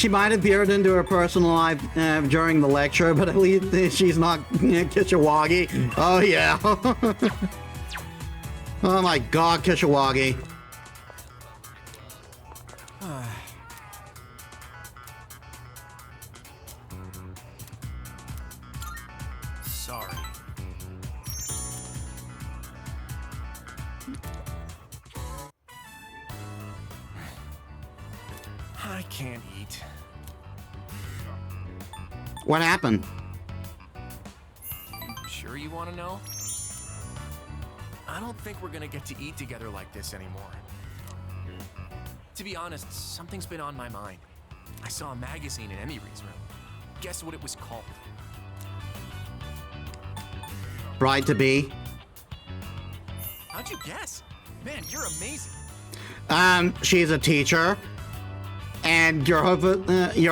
She might have veered into her personal life during the lecture, but at least she's not Kishawagi. Oh, yeah. Oh, my God, Kishawagi. Sorry. I can't eat. What happened? Sure you want to know? I don't think we're gonna get to eat together like this anymore. To be honest, something's been on my mind. I saw a magazine in Emiry's room. Guess what it was called? Bride to be? How'd you guess? Man, you're amazing. She's a teacher. And you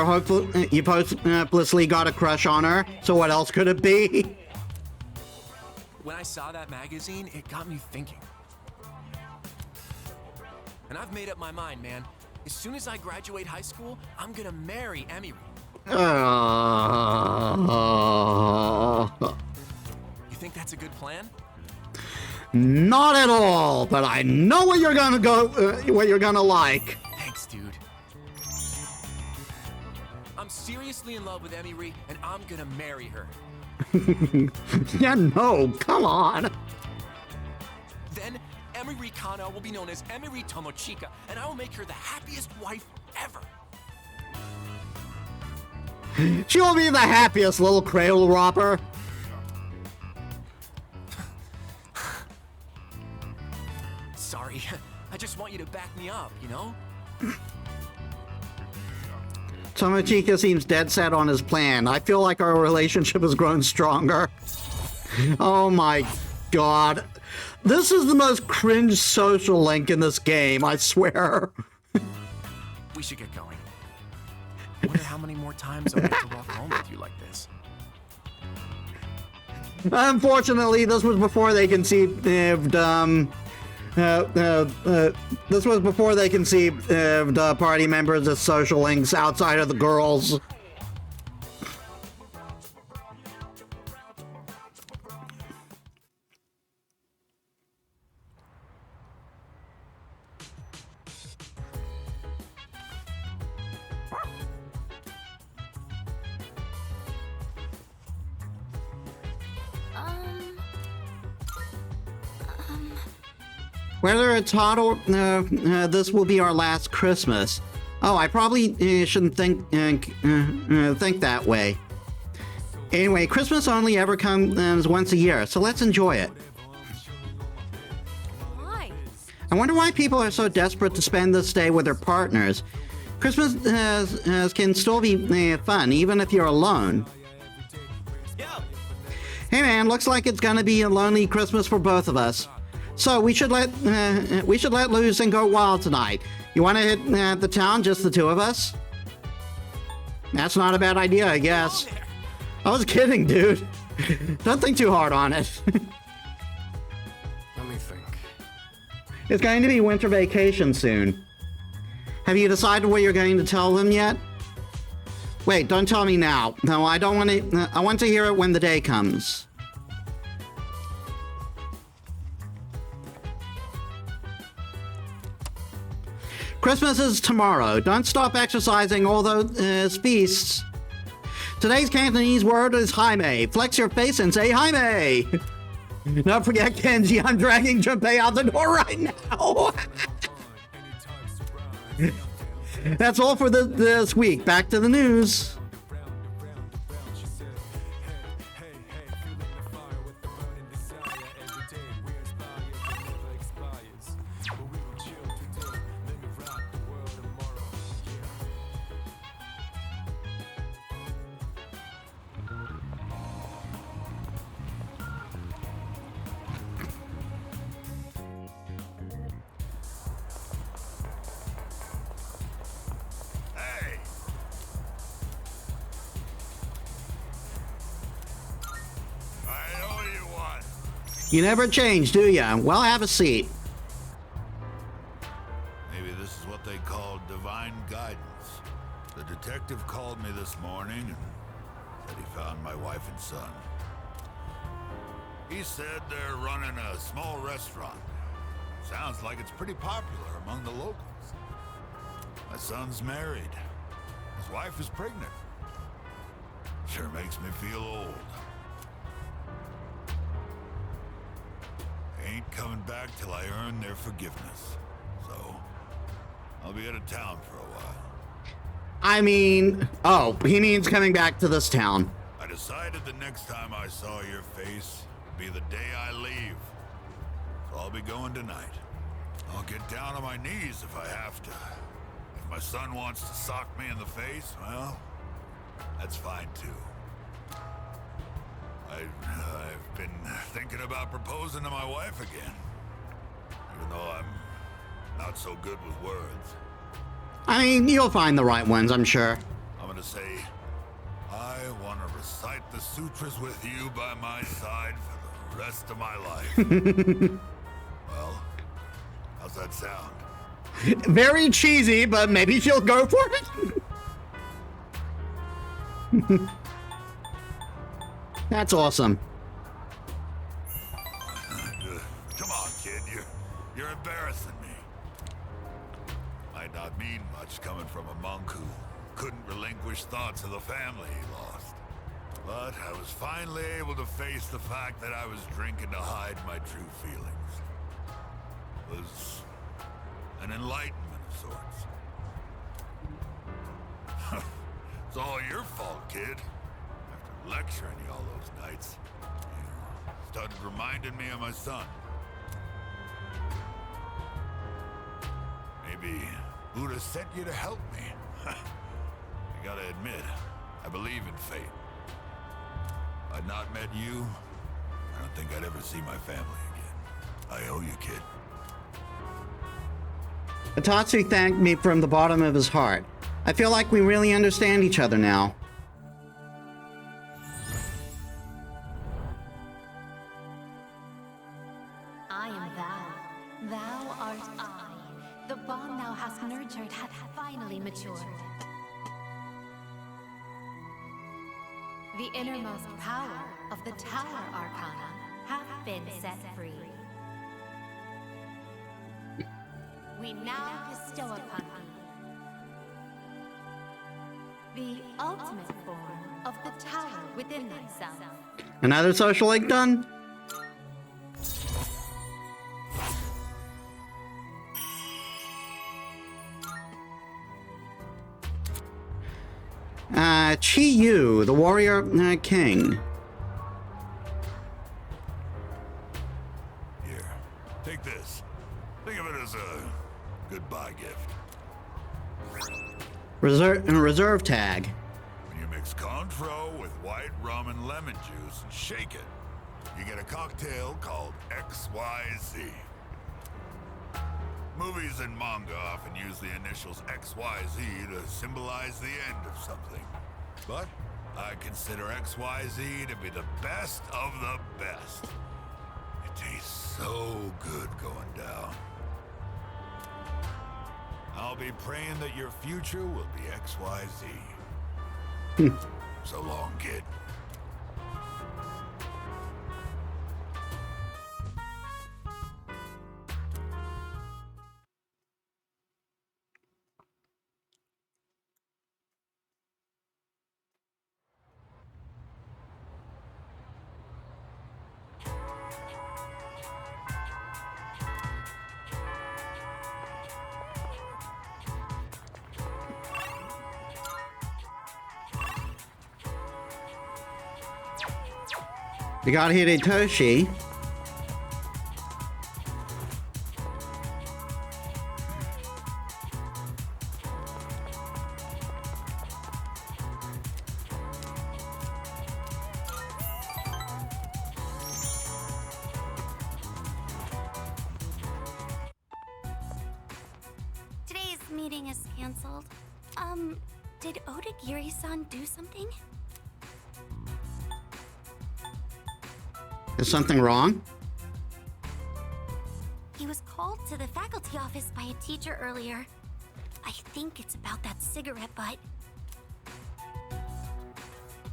hopelessly got a crush on her. So what else could it be? When I saw that magazine, it got me thinking. And I've made up my mind, man. As soon as I graduate high school, I'm gonna marry Emery. You think that's a good plan? Not at all, but I know what you're gonna what you're gonna like. Thanks, dude. I'm seriously in love with Emery, and I'm gonna marry her. Yeah, no, come on. Then Emery Kana will be known as Emery Tomochika, and I will make her the happiest wife ever. She will be the happiest little cradle robber. Sorry, I just want you to back me up, you know? Tomochika seems dead set on his plan. I feel like our relationship has grown stronger. Oh my God. This is the most cringe social link in this game, I swear. We should get going. I wonder how many more times I'll get to walk home with you like this. Unfortunately, this was before they conceived, this was before they conceived the party members as social links outside of the girls. Whether it's hot or this will be our last Christmas. Oh, I probably shouldn't think that way. Anyway, Christmas only ever comes once a year, so let's enjoy it. Why? I wonder why people are so desperate to spend this day with their partners. Christmas can still be fun, even if you're alone. Hey man, looks like it's gonna be a lonely Christmas for both of us. So we should let loose and go wild tonight. You want to hit the town, just the two of us? That's not a bad idea, I guess. I was kidding, dude. Don't think too hard on it. Let me think. It's going to be winter vacation soon. Have you decided what you're going to tell them yet? Wait, don't tell me now. No, I don't want to. I want to hear it when the day comes. Christmas is tomorrow. Don't stop exercising all those feasts. Today's Cantonese word is Jaime. Flex your face and say Jaime. Don't forget Kenji, I'm dragging Junpei out the door right now. That's all for this week. Back to the news. You never change, do ya? Well, have a seat. Maybe this is what they call divine guidance. The detective called me this morning and said he found my wife and son. He said they're running a small restaurant. Sounds like it's pretty popular among the locals. My son's married. His wife is pregnant. Sure makes me feel old. I ain't coming back till I earn their forgiveness. So, I'll be out of town for a while. I mean, oh, he means coming back to this town. I decided the next time I saw your face would be the day I leave. So I'll be going tonight. I'll get down on my knees if I have to. If my son wants to sock me in the face, well, that's fine too. I've been thinking about proposing to my wife again. Even though I'm not so good with words. I mean, you'll find the right ones, I'm sure. I'm gonna say, I want to recite the sutras with you by my side for the rest of my life. Well, how's that sound? Very cheesy, but maybe she'll go for it. That's awesome. Come on, kid. You're embarrassing me. Might not mean much coming from a monk who couldn't relinquish thoughts of the family he lost. But I was finally able to face the fact that I was drinking to hide my true feelings. It was an enlightenment of sorts. It's all your fault, kid. After lecturing you all those nights, you started reminding me of my son. Maybe Buddha sent you to help me. I gotta admit, I believe in fate. If I'd not met you, I don't think I'd ever see my family again. I owe you, kid. Antsy thanked me from the bottom of his heart. I feel like we really understand each other now. I am thou. Thou art I. The bond thou hast nurtured hath finally matured. The innermost power of the Tower Arcana hath been set free. We now bestow upon thee the ultimate form of the tower within thyself. Another social link done? Chi Yu, the warrior king. Here, take this. Think of it as a goodbye gift. Reserve tag. When you mix Cointreau with white rum and lemon juice and shake it, you get a cocktail called XYZ. Movies and manga often use the initials XYZ to symbolize the end of something. But I consider XYZ to be the best of the best. It tastes so good going down. I'll be praying that your future will be XYZ. So long, kid. You got Hidetoshi. Today's meeting is canceled. Did Odagiri-san do something? Is something wrong? He was called to the faculty office by a teacher earlier. I think it's about that cigarette butt.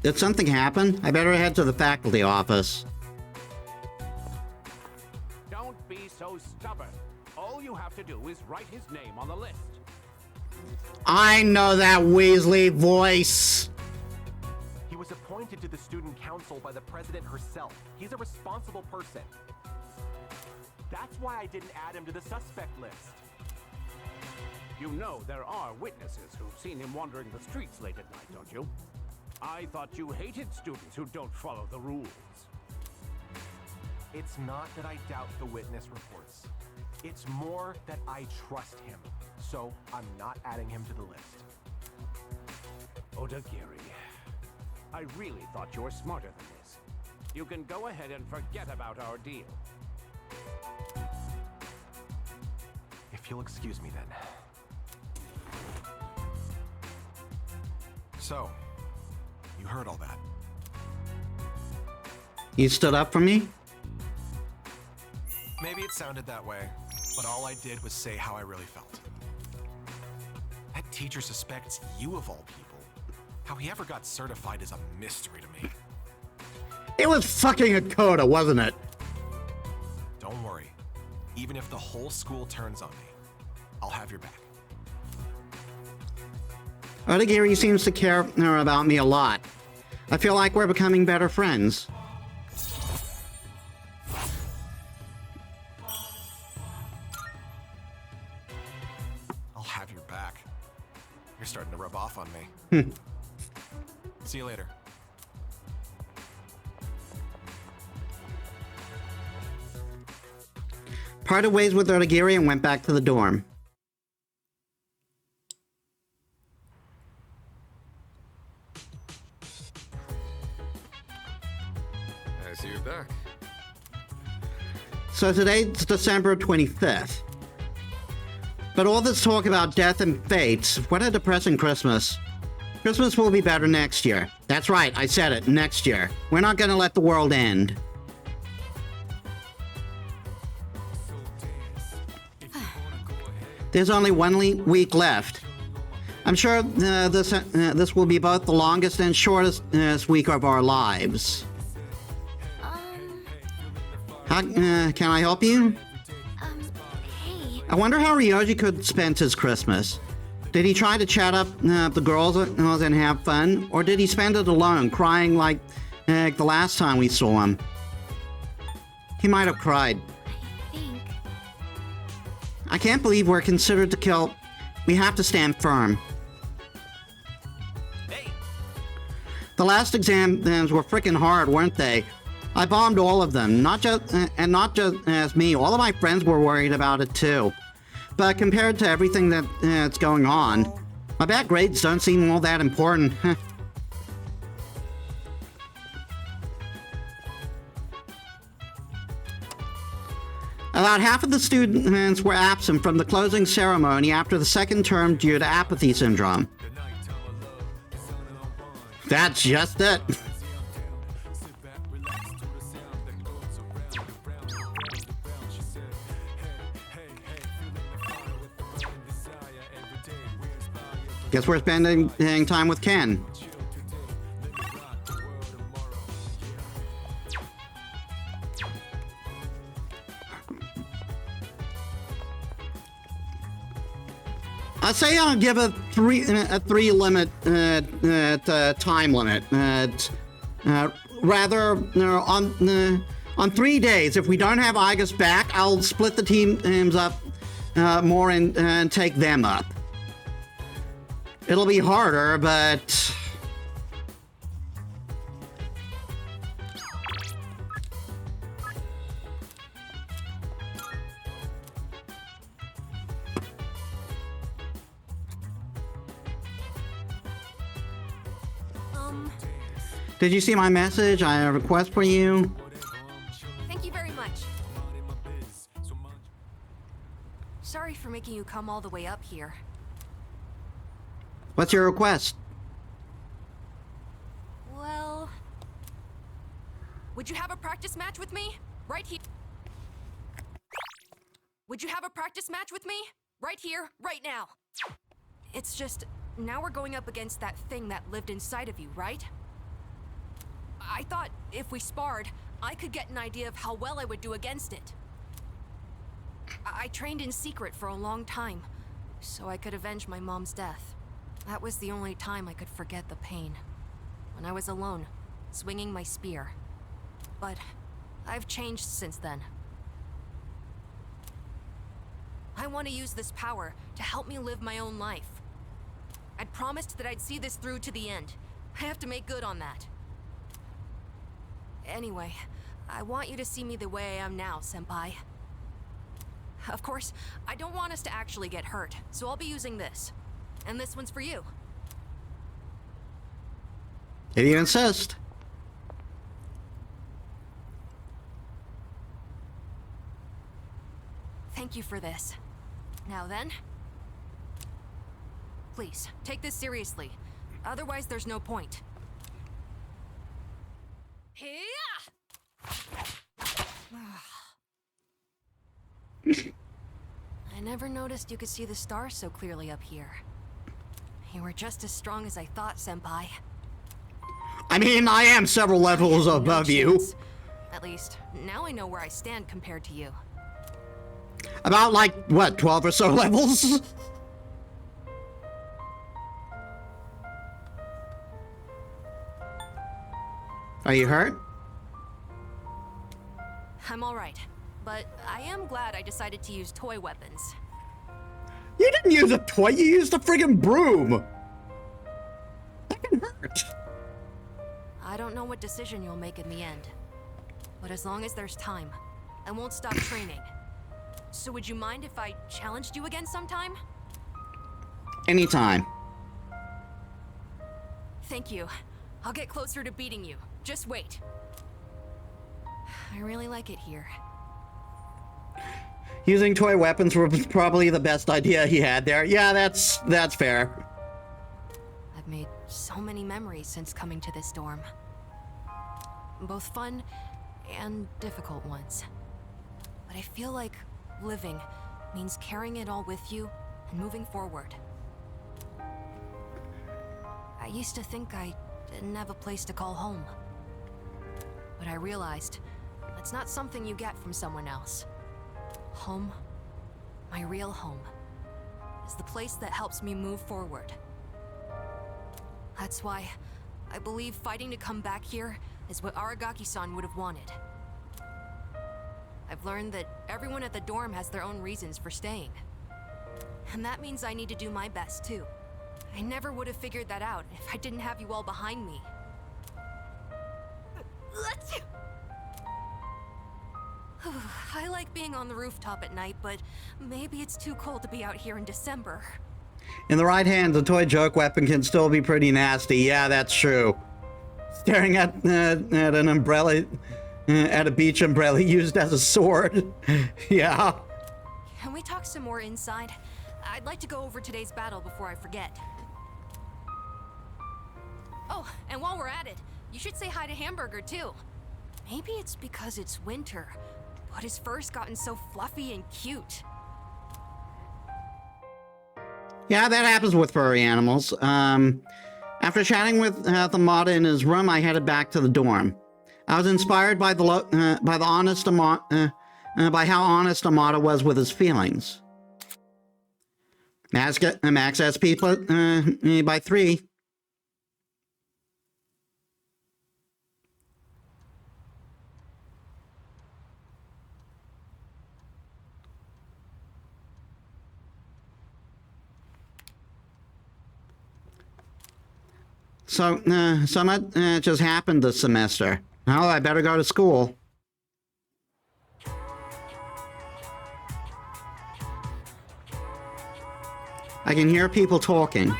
Did something happen? I better head to the faculty office. Don't be so stubborn. All you have to do is write his name on the list. I know that Weasley voice. He was appointed to the student council by the president herself. He's a responsible person. That's why I didn't add him to the suspect list. You know there are witnesses who've seen him wandering the streets late at night, don't you? I thought you hated students who don't follow the rules. It's not that I doubt the witness reports. It's more that I trust him. So I'm not adding him to the list. Odagiri, I really thought you were smarter than this. You can go ahead and forget about our deal. If you'll excuse me then. So, you heard all that. You stood up for me? Maybe it sounded that way, but all I did was say how I really felt. That teacher suspects you of all people. How he ever got certified is a mystery to me. It was fucking a coda, wasn't it? Don't worry. Even if the whole school turns on me, I'll have your back. Odagiri seems to care about me a lot. I feel like we're becoming better friends. I'll have your back. You're starting to rub off on me. See you later. Parted ways with Odagiri and went back to the dorm. I see you're back. So today's December 25th. But all this talk about death and fates, what a depressing Christmas. Christmas will be better next year. That's right, I said it, next year. We're not gonna let the world end. There's only one week left. I'm sure this will be both the longest and shortest week of our lives. How, can I help you? Hey. I wonder how Ryoji could spend his Christmas. Did he try to chat up the girls and have fun? Or did he spend it alone, crying like the last time we saw him? He might have cried. I think. I can't believe we're considered to kill. We have to stand firm. Hey, The last exams were freaking hard, weren't they? I bombed all of them, not just as me. All of my friends were worried about it too. But compared to everything that's going on, my bad grades don't seem all that important. About half of the students were absent from the closing ceremony after the second term due to apathy syndrome. That's just it. Guess we're spending time with Ken. I say I'll give a three limit time limit. Rather, on 3 days. If we don't have Igus back, I'll split the teams up more and take them up. It'll be harder, but did you see my message? I have a request for you. Thank you very much. Sorry for making you come all the way up here. What's your request? Well... Would you have a practice match with me? Right here. Would you have a practice match with me? Right here, right now. It's just, now we're going up against that thing that lived inside of you, right? I thought if we sparred, I could get an idea of how well I would do against it. I trained in secret for a long time, so I could avenge my mom's death. That was the only time I could forget the pain. When I was alone, swinging my spear. But I've changed since then. I want to use this power to help me live my own life. I'd promised that I'd see this through to the end. I have to make good on that. Anyway, I want you to see me the way I am now, Senpai. Of course, I don't want us to actually get hurt, so I'll be using this. And this one's for you. If you insist. Thank you for this. Now then, please, take this seriously. Otherwise, there's no point. I never noticed you could see the stars so clearly up here. You were just as strong as I thought, Senpai. I mean, I am several levels above you. At least, now I know where I stand compared to you. About, like, what, 12 or so levels? Are you hurt? I'm alright, but I am glad I decided to use toy weapons. You didn't use a toy, you used a friggin' broom! That can hurt. I don't know what decision you'll make in the end, but as long as there's time, I won't stop training. So would you mind if I challenged you again sometime? Anytime. Thank you. I'll get closer to beating you. Just wait. I really like it here. Using toy weapons was probably the best idea he had there. Yeah, that's fair. I've made so many memories since coming to this dorm. Both fun and difficult ones. But I feel like living means carrying it all with you and moving forward. I used to think I didn't have a place to call home. But I realized that's not something you get from someone else. Home, my real home, is the place that helps me move forward. That's why I believe fighting to come back here is what Aragaki-san would have wanted. I've learned that everyone at the dorm has their own reasons for staying. And that means I need to do my best too. I never would have figured that out if I didn't have you all behind me. I like being on the rooftop at night, but maybe it's too cold to be out here in December. In the right hand, the toy joke weapon can still be pretty nasty. Yeah, that's true. Staring at an umbrella, at a beach umbrella used as a sword. Yeah. Can we talk some more inside? I'd like to go over today's battle before I forget. Oh, and while we're at it, you should say hi to Hamburger too. Maybe it's because it's winter, but his fur's gotten so fluffy and cute. Yeah, that happens with furry animals. After chatting with Amada in his room, I headed back to the dorm. I was inspired by by how honest Amada was with his feelings. Max SP by 3. So much just happened this semester. Oh, I better go to school. I can hear people talking.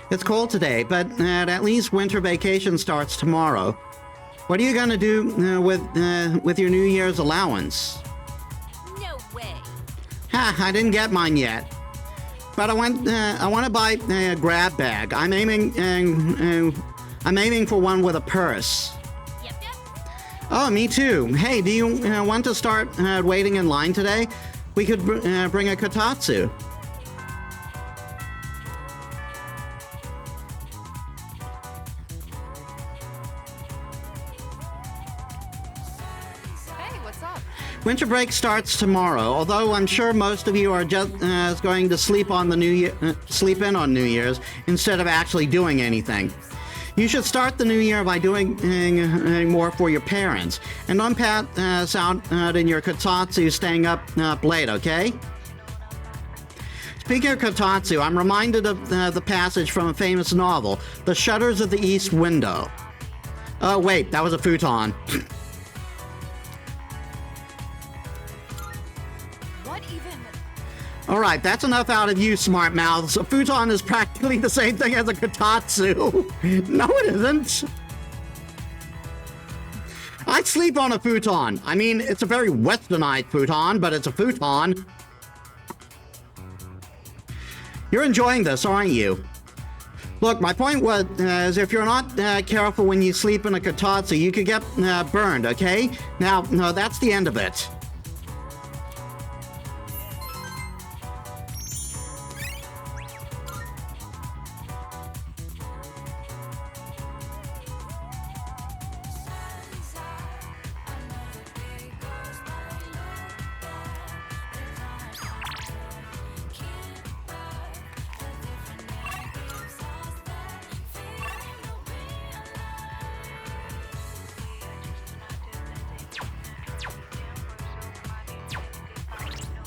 It's cold today, but at least winter vacation starts tomorrow. What are you gonna do with your New Year's allowance? No way. Ha! I didn't get mine yet. But I want to buy a grab bag. I'm aiming for one with a purse. Yep. Oh, me too. Hey, do you want to start waiting in line today? We could bring a kotatsu. up? Winter break starts tomorrow, although I'm sure most of you are just going to sleep in on New Year's instead of actually doing anything. You should start the new year by doing more for your parents, and don't pass out in your kotatsu staying up late, okay? Speaking of kotatsu, I'm reminded of the passage from a famous novel, The Shutters of the East Window. Oh wait, that was a futon. Alright, that's enough out of you, smart mouths. A futon is practically the same thing as a kotatsu. No, it isn't. I sleep on a futon. I mean, it's a very westernized futon, but it's a futon. You're enjoying this, aren't you? Look, my point was, is if you're not careful when you sleep in a kotatsu, you could get burned, okay? Now, no, that's the end of it.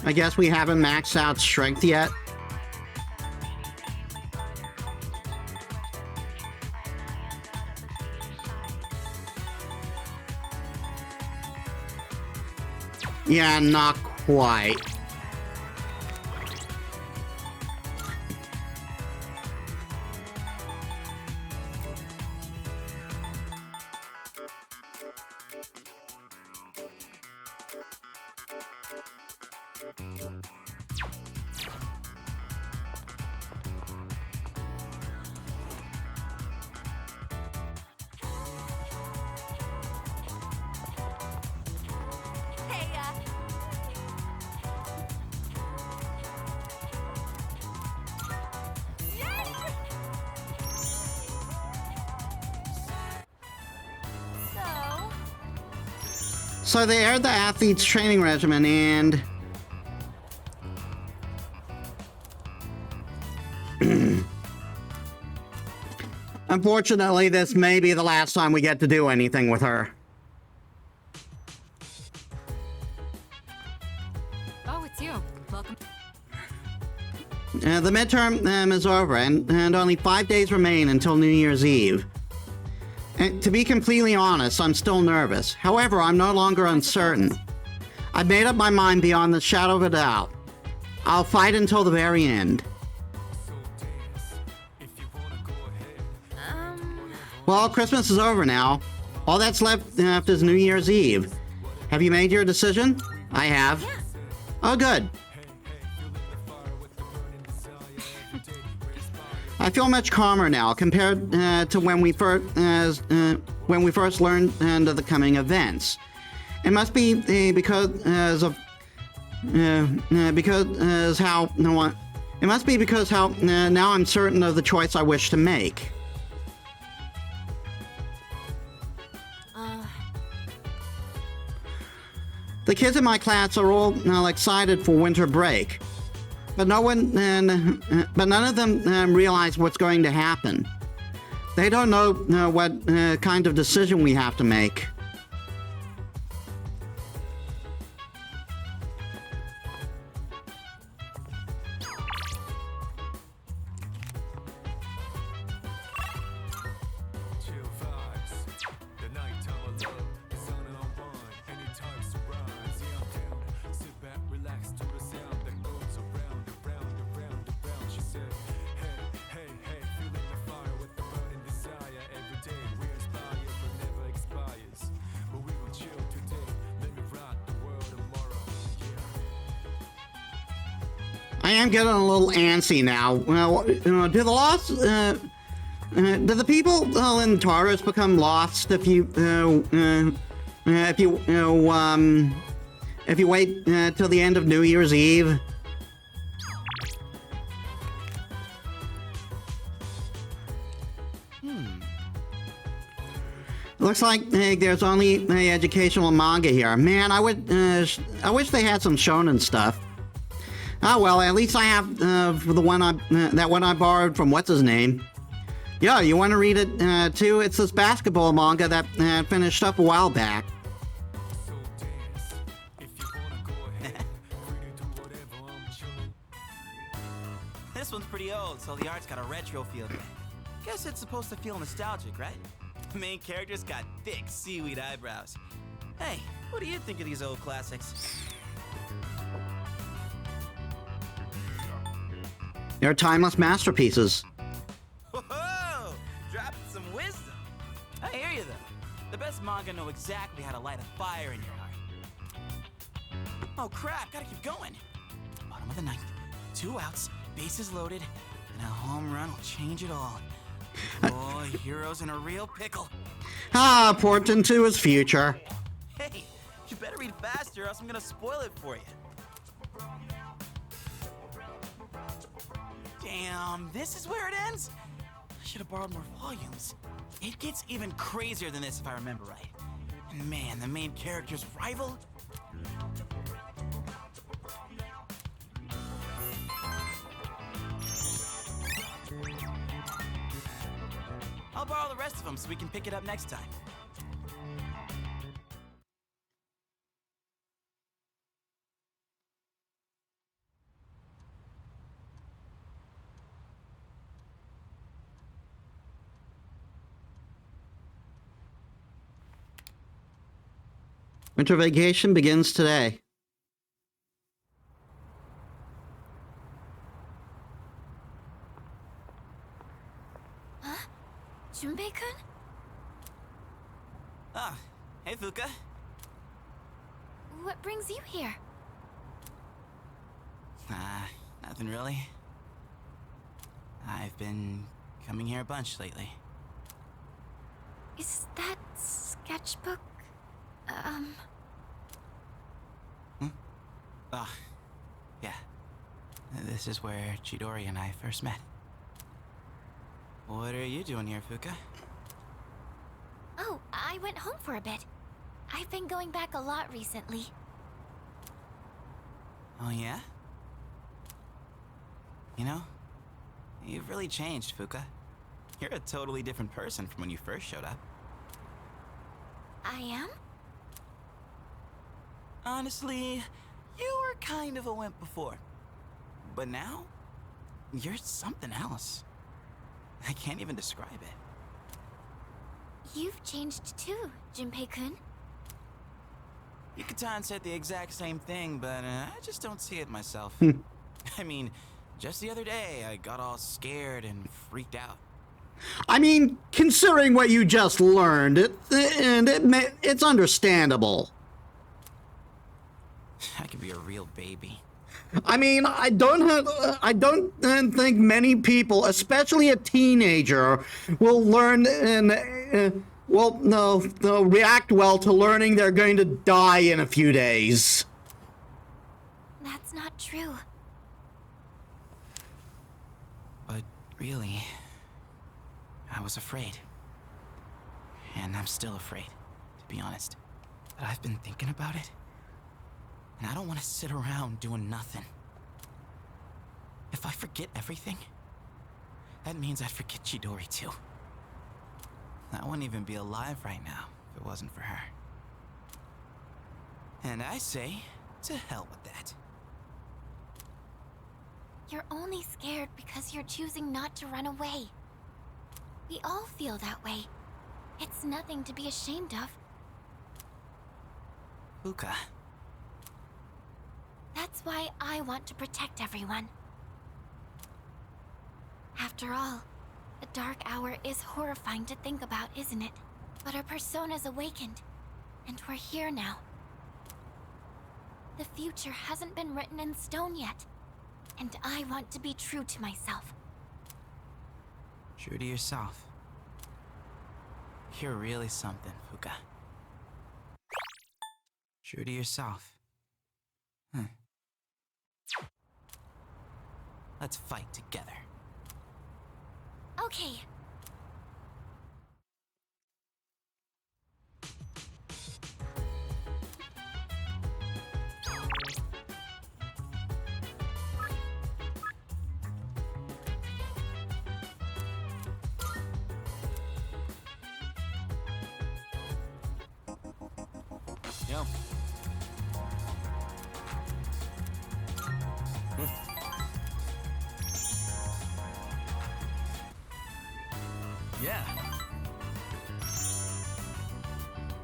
I guess we haven't maxed out strength yet. Yeah, not quite. So they aired the athlete's training regimen and... Unfortunately, this may be the last time we get to do anything with her. Oh, it's you. Welcome. The midterm is over, and only 5 days remain until New Year's Eve. And to be completely honest, I'm still nervous. However, I'm no longer uncertain. I've made up my mind beyond the shadow of a doubt. I'll fight until the very end. Well, Christmas is over now. All that's left is New Year's Eve. Have you made your decision? I have. Yeah. Oh, good. I feel much calmer now compared to when we first learned of the coming events. It must be because now I'm certain of the choice I wish to make. The kids in my class are all excited for winter break. But none of them realize what's going to happen. They don't know what kind of decision we have to make. I am getting a little antsy now. Well, do the people in Tartarus become lost if you wait till the end of New Year's Eve? Looks like there's only educational manga here. Man, I wish they had some shonen stuff. Oh well, at least I have the one that one I borrowed from what's his name. Yeah, you want to read it too? It's this basketball manga that finished up a while back. This one's pretty old, so the art's got a retro feel to it. Guess it's supposed to feel nostalgic, right? The main character's got thick seaweed eyebrows. Hey, what do you think of these old classics? They're timeless masterpieces. Whoa! Dropping some wisdom. I hear you, though. The best manga know exactly how to light a fire in your heart. Oh, crap. Gotta keep going. Bottom of the ninth. 2 outs. Bases loaded. And a home run will change it all. Boy, hero's in a real pickle. Ah, port into his future. Hey, you better read faster or else I'm gonna spoil it for you. Damn, this is where it ends? I should have borrowed more volumes. It gets even crazier than this if I remember right. And man, the main character's rival? I'll borrow the rest of them so we can pick it up next time. Winter vacation begins today. Huh? Junpei-kun? Ah, hey Fuka. What brings you here? Nothing really. I've been coming here a bunch lately. Is that sketchbook? Yeah. This is where Chidori and I first met. What are you doing here, Fuka? Oh, I went home for a bit. I've been going back a lot recently. Oh, yeah? You know, you've really changed, Fuka. You're a totally different person from when you first showed up. I am? Honestly, you were kind of a wimp before. But now, you're something else. I can't even describe it. You've changed too, Junpei-kun. Yuka-tan said the exact same thing, but I just don't see it myself. I mean, just the other day, I got all scared and freaked out. I mean, considering what you just learned, it's understandable. I could be a real baby. I mean, I don't think many people, especially a teenager, will learn and they'll react well to learning they're going to die in a few days. That's not true. But really, I was afraid. And I'm still afraid, to be honest. But I've been thinking about it. And I don't want to sit around doing nothing. If I forget everything, that means I'd forget Chidori too. I wouldn't even be alive right now if it wasn't for her. And I say, to hell with that. You're only scared because you're choosing not to run away. We all feel that way. It's nothing to be ashamed of. Fuka. That's why I want to protect everyone. After all, the dark hour is horrifying to think about, isn't it? But our persona's awakened, and we're here now. The future hasn't been written in stone yet, and I want to be true to myself. True to yourself. You're really something, Fuka. True to yourself. Let's fight together. Okay. Yum. Yeah.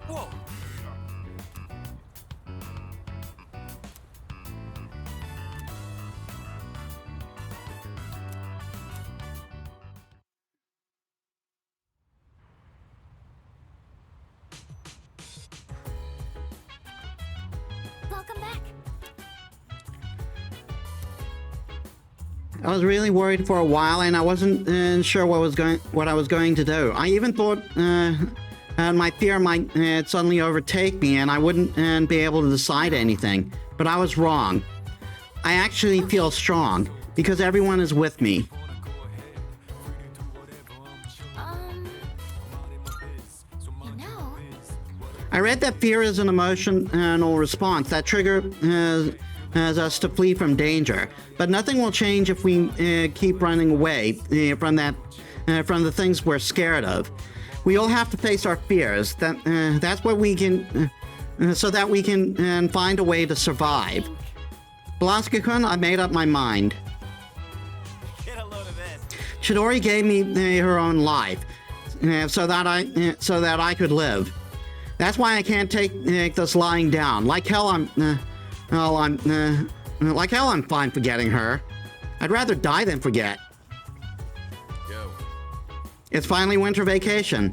Whoa! Welcome back. I was really worried for a while, and I wasn't sure what I was going to do. I even thought my fear might suddenly overtake me, and I wouldn't be able to decide anything. But I was wrong. I actually feel strong because everyone is with me. You know, I read that fear is an emotional response that triggers us to flee from danger, but nothing will change if we keep running away from the things we're scared of. We all have to face our fears. That's what we can, so that we can find a way to survive. Balaska-kun, I made up my mind. Get a load of this. Chidori gave me her own life, so that I could live. That's why I can't take this lying down. Like hell, I'm fine forgetting her. I'd rather die than forget. Yo. It's finally winter vacation.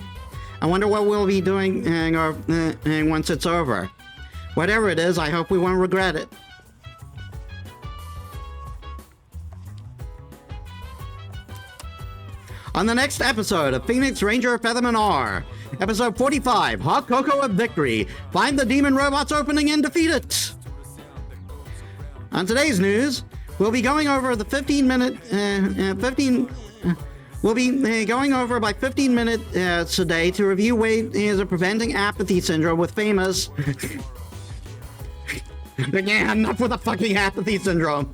I wonder what we'll be doing once it's over. Whatever it is, I hope we won't regret it. On the next episode of Phoenix Ranger Featherman R, episode 45, Hot Cocoa of Victory. Find the demon robot's opening and defeat it. On today's news, we'll be going over the 15-minute, we'll be going over by 15 minutes today to review ways of preventing apathy syndrome with famous. Again, enough with the fucking apathy syndrome.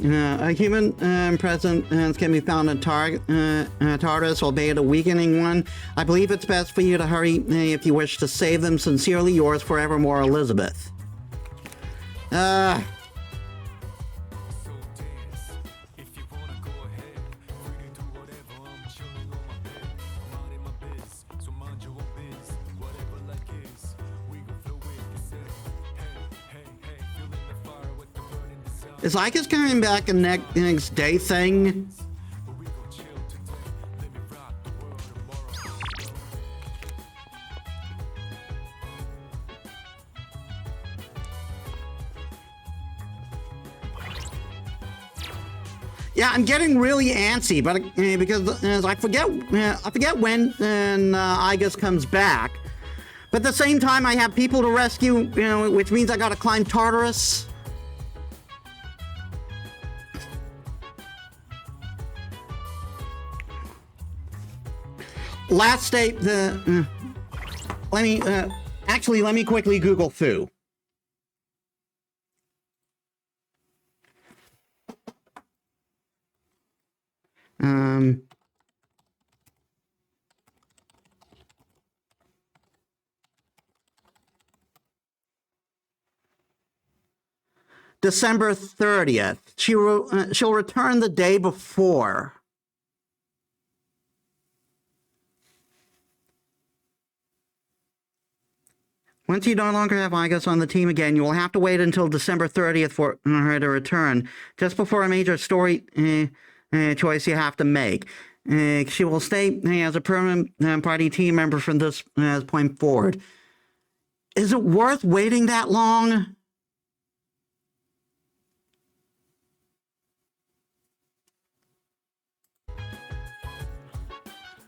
A human presence can be found in Tartarus, albeit a weakening one. I believe it's best for you to hurry if you wish to save them. Sincerely yours forevermore, Elizabeth. Is Ika's coming back a next day thing? Yeah, I'm getting really antsy, but because I forget when Igus comes back. But at the same time, I have people to rescue, which means I gotta climb Tartarus. Last day, let me quickly Google foo. December 30th. She'll return the day before. Once you no longer have Igus on the team again, you will have to wait until December 30th for her to return, just before a major story choice you have to make. She will stay as a permanent party team member from this point forward. Is it worth waiting that long?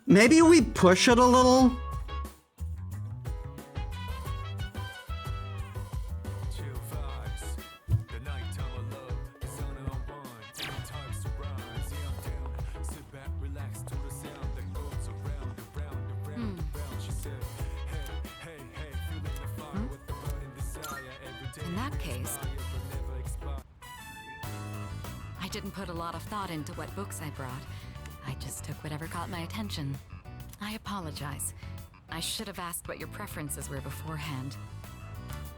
Maybe we push it a little? that case... I didn't put a lot of thought into what books I brought. I just took whatever caught my attention. I apologize. I should have asked what your preferences were beforehand.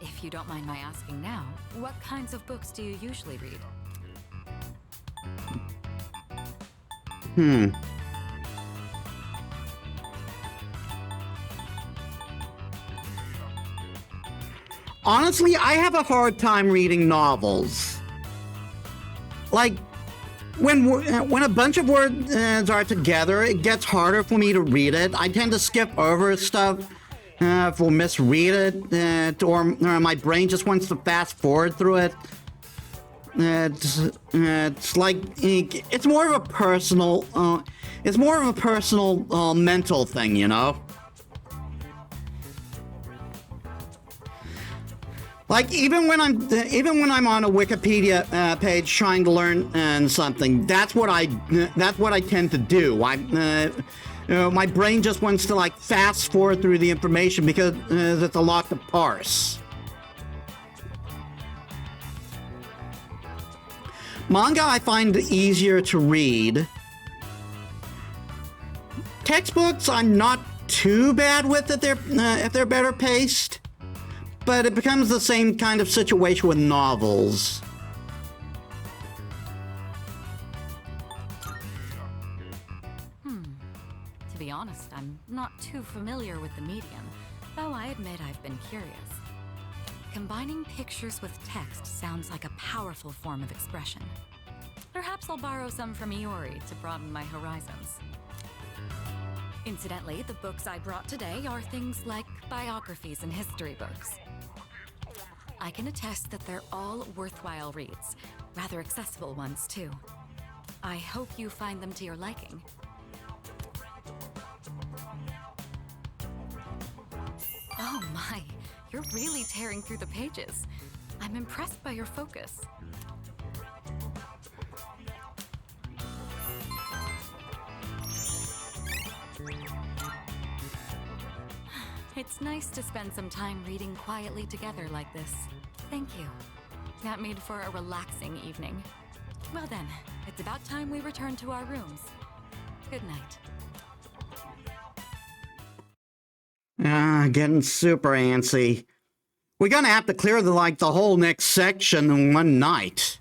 If you don't mind my asking now, what kinds of books do you usually read? Honestly, I have a hard time reading novels. Like, when a bunch of words are together, it gets harder for me to read it. I tend to skip over stuff if we'll misread it, or my brain just wants to fast forward through it. It's like it's more of a personal, mental thing, you know. Like even when I'm on a Wikipedia page trying to learn something, that's what I tend to do. My brain just wants to like fast forward through the information because it's a lot to parse. Manga I find easier to read. Textbooks I'm not too bad with if they're better paced. But it becomes the same kind of situation with novels. To be honest, I'm not too familiar with the medium, though I admit I've been curious. Combining pictures with text sounds like a powerful form of expression. Perhaps I'll borrow some from Iori to broaden my horizons. Incidentally, the books I brought today are things like biographies and history books. I can attest that they're all worthwhile reads, rather accessible ones too. I hope you find them to your liking. Oh my, you're really tearing through the pages. I'm impressed by your focus. It's nice to spend some time reading quietly together like this. Thank you. That made for a relaxing evening. Well then, it's about time we return to our rooms. Good night. Getting super antsy. We're gonna have to clear the whole next section in one night.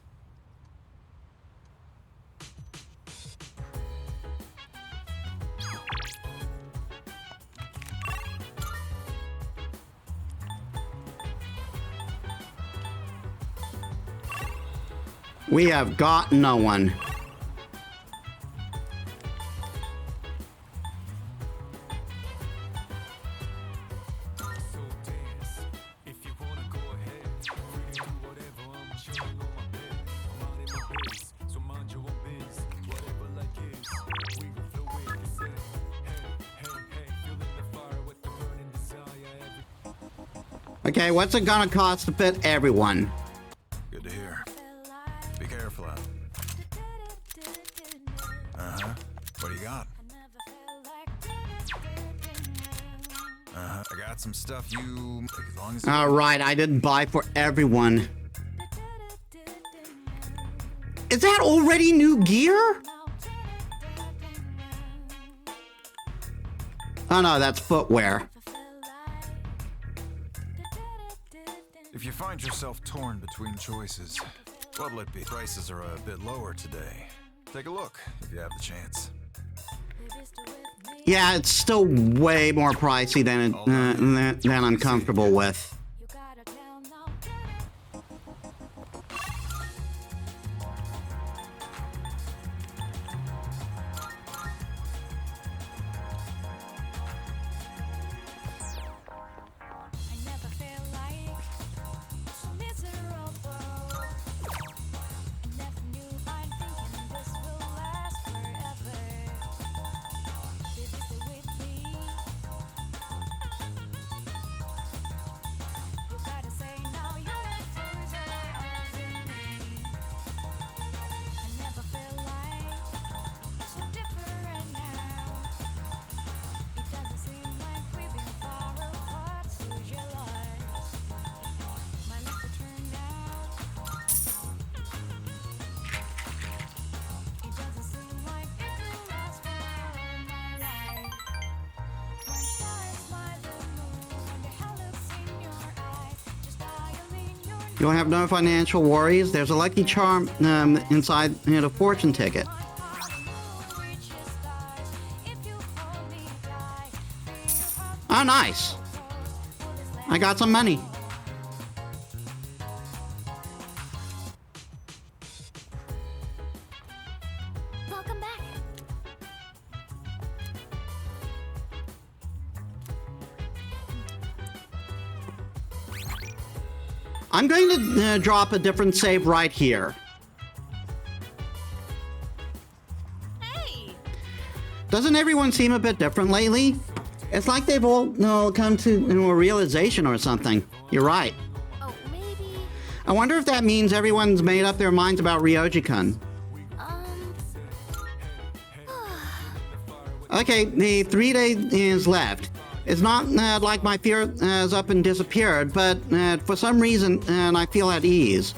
We have got no one. Okay, what's it gonna cost to fit everyone? Good to hear. Be careful out. What do you got? I got some stuff you... As long as... Alright, I didn't buy for everyone. Is that already new gear? Oh no, that's footwear. If you find yourself torn between choices, what'll it be? Prices are a bit lower today. Take a look if you have the chance. Yeah, it's still way more pricey than I'm comfortable with. You'll have no financial worries. There's a lucky charm inside the fortune ticket. Oh, nice. I got some money. Welcome back. I'm going to drop a different save right here. Hey! Doesn't everyone seem a bit different lately? It's like they've all come to a realization or something. You're right. Oh, maybe. I wonder if that means everyone's made up their minds about Ryoji-kun. Okay, the 3 days left. It's not like my fear has up and disappeared, but for some reason I feel at ease.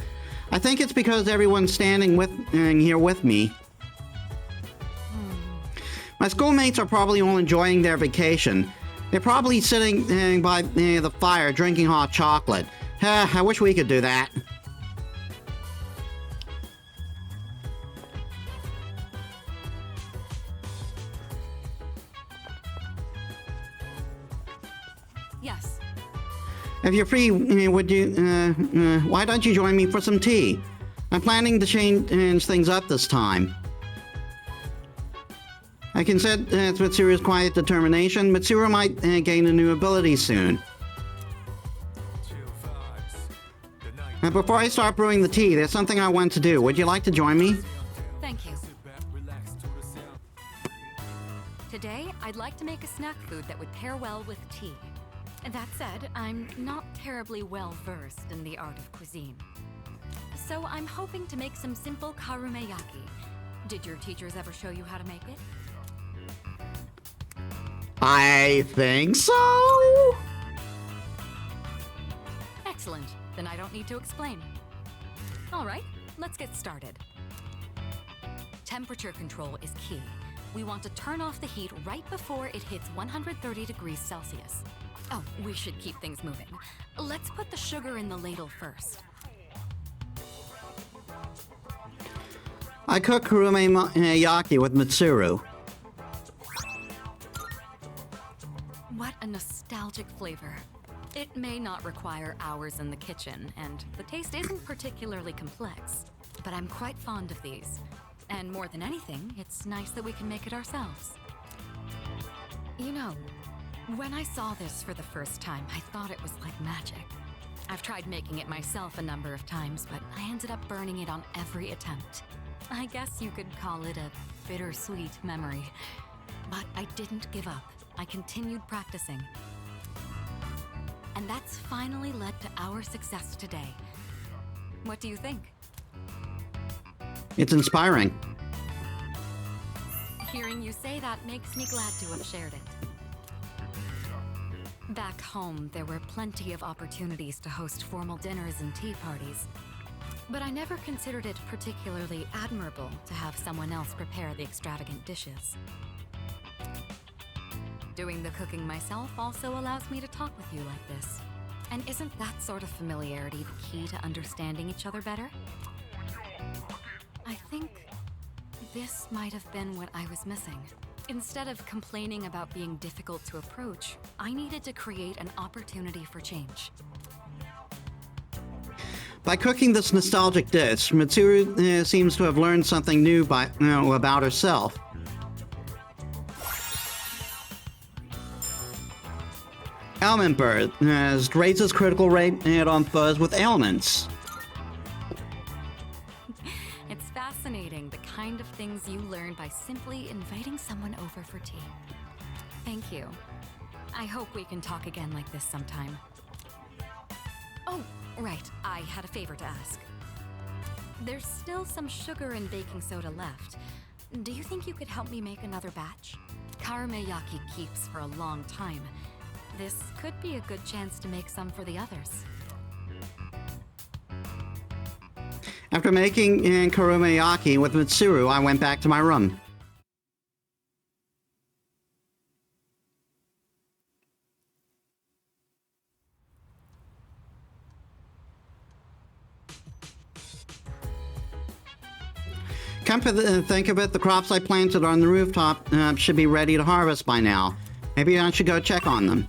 I think it's because everyone's standing here with me. My schoolmates are probably all enjoying their vacation. They're probably sitting by the fire drinking hot chocolate. I wish we could do that. Yes. If you're free, would you, why don't you join me for some tea? I'm planning to change things up this time. I can set Mitsuru's quiet determination. Mitsuru might gain a new ability soon. And before I start brewing the tea, there's something I want to do. Would you like to join me? Thank you. Today, I'd like to make a snack food that would pair well with tea. And that said, I'm not terribly well versed in the art of cuisine. So I'm hoping to make some simple karumeyaki. Did your teachers ever show you how to make it? I think so. Excellent. Then I don't need to explain. All right, let's get started. Temperature control is key. We want to turn off the heat right before it hits 130 degrees Celsius. Oh, we should keep things moving. Let's put the sugar in the ladle first. I cook karumeyaki with Mitsuru. What a nostalgic flavor. It may not require hours in the kitchen, and the taste isn't particularly complex, but I'm quite fond of these. And more than anything, it's nice that we can make it ourselves. You know, when I saw this for the first time, I thought it was like magic. I've tried making it myself a number of times, but I ended up burning it on every attempt. I guess you could call it a bittersweet memory. But I didn't give up. I continued practicing. And that's finally led to our success today. What do you think? It's inspiring. Hearing you say that makes me glad to have shared it. Back home, there were plenty of opportunities to host formal dinners and tea parties. But I never considered it particularly admirable to have someone else prepare the extravagant dishes. Doing the cooking myself also allows me to talk with you like this. And isn't that sort of familiarity the key to understanding each other better? I think this might have been what I was missing. Instead of complaining about being difficult to approach, I needed to create an opportunity for change. By cooking this nostalgic dish, Mitsuru seems to have learned something new about herself. Ailment Bird raises critical rate on foes with ailments. It's fascinating the kind of things you learn by simply inviting someone over for tea. Thank you. I hope we can talk again like this sometime. Oh, right, I had a favor to ask. There's still some sugar and baking soda left. Do you think you could help me make another batch? Karumeyaki keeps for a long time. This could be a good chance to make some for the others. After making karumeyaki with Mitsuru, I went back to my room. come to think of it, the crops I planted on the rooftop should be ready to harvest by now. Maybe I should go check on them.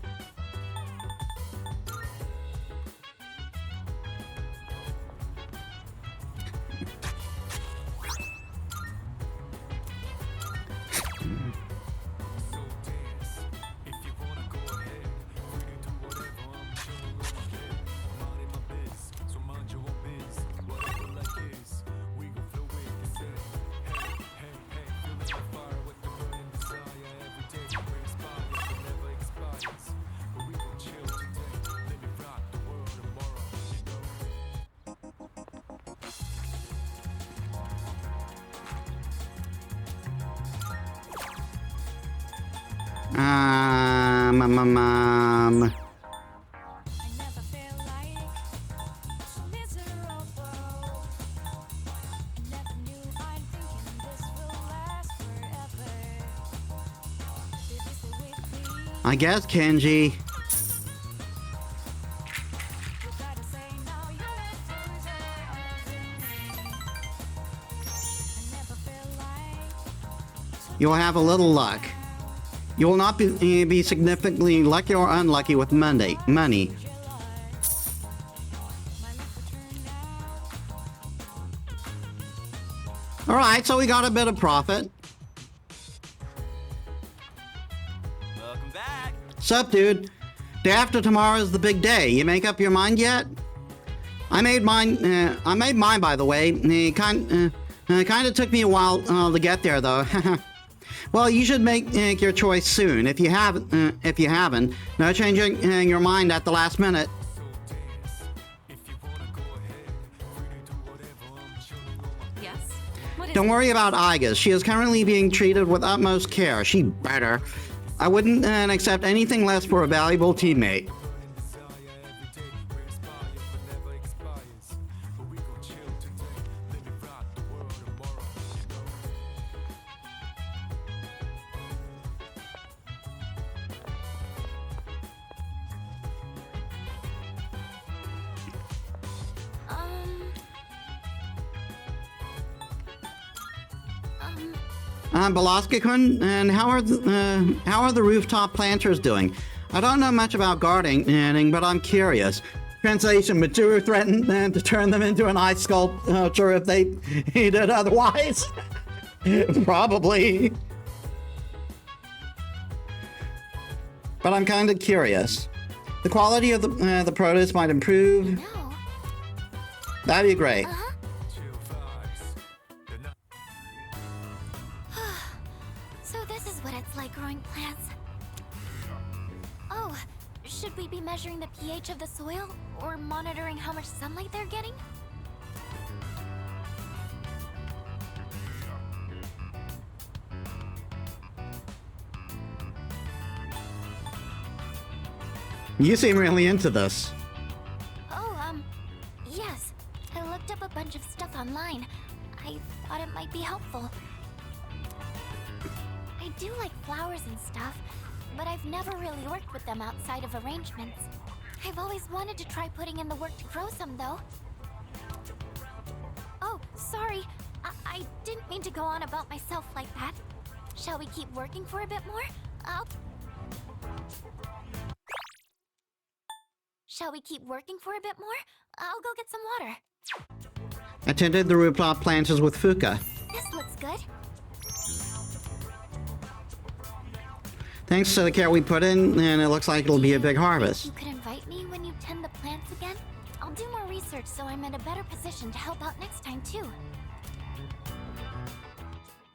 I guess, Kenji. You'll have a little luck. You will not be significantly lucky or unlucky with money. Alright, so we got a bit of profit. Welcome back. Sup, dude? Day after tomorrow is the big day. You make up your mind yet? I made mine. I made mine, by the way. It kind of took me a while to get there, though. Well, you should make your choice soon. If you haven't, no changing your mind at the last minute. Yes? What is Don't it? worry about Igas. She is currently being treated with utmost care. She better. I wouldn't accept anything less for a valuable teammate. Balaska-kun, and how are the rooftop planters doing? I don't know much about gardening, but I'm curious. Translation: Mature threatened to turn them into an ice sculpture if they did otherwise. Probably. But I'm kind of curious. The quality of the produce might improve. No. That'd be great. So this is what it's like growing plants. Oh, should we be measuring the pH of the soil or monitoring how much sunlight they're getting? You seem really into this. Oh, yes. I looked up a bunch of stuff online. I thought it might be helpful. I do like flowers and stuff, but I've never really worked with them outside of arrangements. I've always wanted to try putting in the work to grow some, though. Oh, sorry. I didn't mean to go on about myself like that. Shall we keep working for a bit more? Shall we keep working for a bit more? I'll go get some water. Attended the rooftop planters with Fuka. This looks good. Thanks to the care we put in, and it looks like it'll be a big harvest. You could invite me when you tend the plants again? I'll do more research so I'm in a better position to help out next time, too.